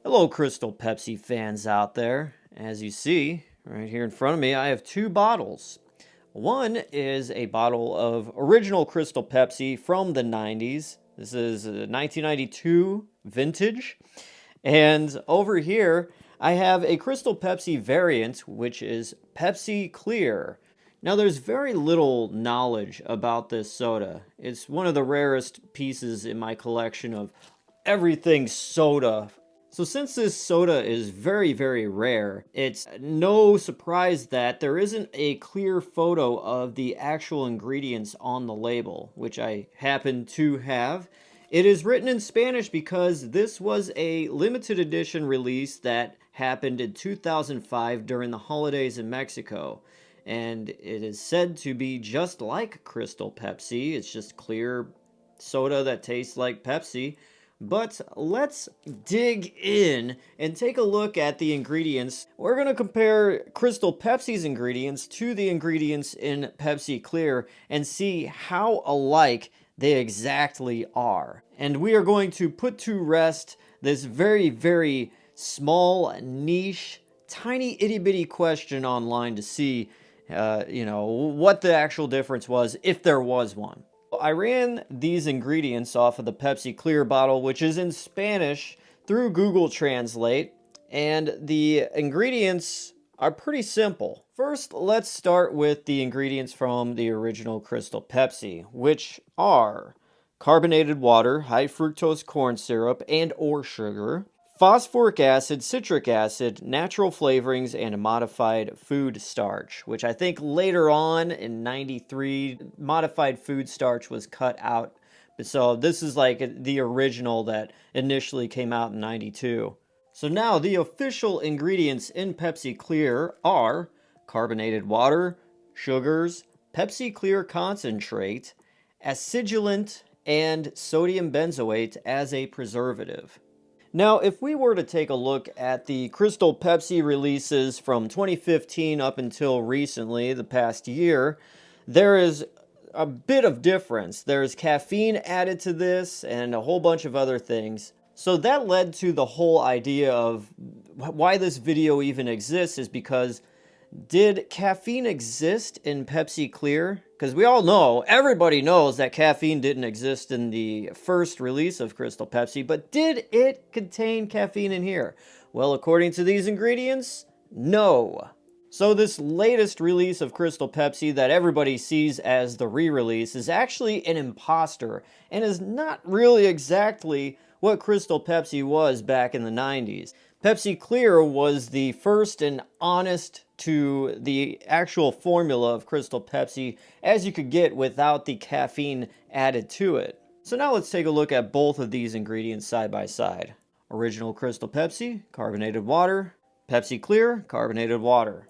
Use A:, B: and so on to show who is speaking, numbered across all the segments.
A: Hello, Crystal Pepsi fans out there. As you see, right here in front of me, I have two bottles. One is a bottle of original Crystal Pepsi from the 90s. This is a 1992 vintage. And over here, I have a Crystal Pepsi variant, which is Pepsi Clear. Now, there's very little knowledge about this soda. It's one of the rarest pieces in my collection of everything soda. So since this soda is very, very rare, it's no surprise that there isn't a clear photo of the actual ingredients on the label, which I happen to have. It is written in Spanish because this was a limited edition release that happened in 2005 during the holidays in Mexico. And it is said to be just like Crystal Pepsi. It's just clear soda that tastes like Pepsi. But let's dig in and take a look at the ingredients. We're going to compare Crystal Pepsi's ingredients to the ingredients in Pepsi Clear and see how alike they exactly are. And we are going to put to rest this very, very small, niche, tiny itty bitty question online to see, what the actual difference was, if there was one. I ran these ingredients off of the Pepsi Clear bottle, which is in Spanish, through Google Translate, and the ingredients are pretty simple. First, let's start with the ingredients from the original Crystal Pepsi, which are carbonated water, high fructose corn syrup and or sugar, phosphoric acid, citric acid, natural flavorings, and a modified food starch, which I think later on in 93, modified food starch was cut out. So this is like the original that initially came out in 92. So now the official ingredients in Pepsi Clear are carbonated water, sugars, Pepsi Clear concentrate, acidulant, and sodium benzoate as a preservative. Now, if we were to take a look at the Crystal Pepsi releases from 2015 up until recently, the past year, there is a bit of difference. There's caffeine added to this and a whole bunch of other things. So that led to the whole idea of why this video even exists, is because did caffeine exist in Pepsi Clear? Because we all know, everybody knows that caffeine didn't exist in the first release of Crystal Pepsi, but did it contain caffeine in here? Well, according to these ingredients, no. So this latest release of Crystal Pepsi that everybody sees as the re-release is actually an imposter and is not really exactly what Crystal Pepsi was back in the 90s. Pepsi Clear was the first and honest to the actual formula of Crystal Pepsi as you could get without the caffeine added to it. So now let's take a look at both of these ingredients side by side. Original Crystal Pepsi, carbonated water. Pepsi Clear, carbonated water.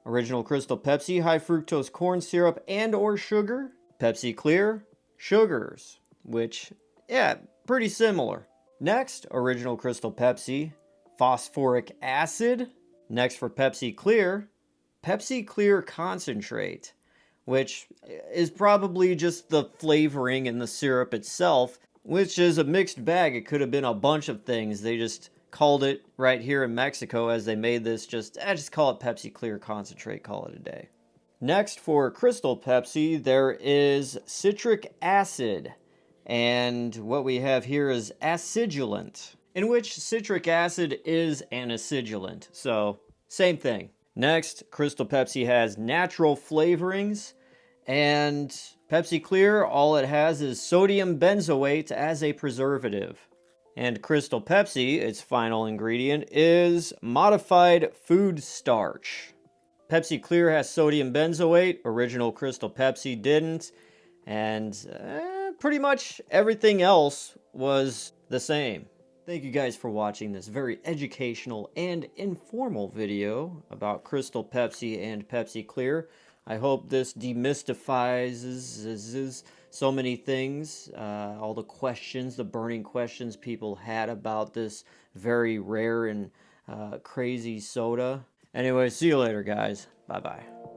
A: Original Crystal Pepsi, high fructose corn syrup and or sugar. Pepsi Clear, sugars, which, yeah, pretty similar. Next, original Crystal Pepsi, phosphoric acid. Next for Pepsi Clear concentrate, which is probably just the flavoring in the syrup itself, which is a mixed bag. It could have been a bunch of things. They just called it right here in Mexico as they made this just call it Pepsi Clear concentrate, call it a day. Next for Crystal Pepsi, there is citric acid. And what we have here is acidulant, in which citric acid is an acidulant. So, same thing. Next, Crystal Pepsi has natural flavorings. And Pepsi Clear, all it has is sodium benzoate as a preservative. And Crystal Pepsi, its final ingredient, is modified food starch. Pepsi Clear has sodium benzoate, original Crystal Pepsi didn't. And pretty much everything else was the same. Thank you guys for watching this very educational and informal video about Crystal Pepsi and Pepsi Clear. I hope this demystifies so many things, all the questions, the burning questions people had about this very rare and crazy soda. Anyway, see you later, guys. Bye-bye.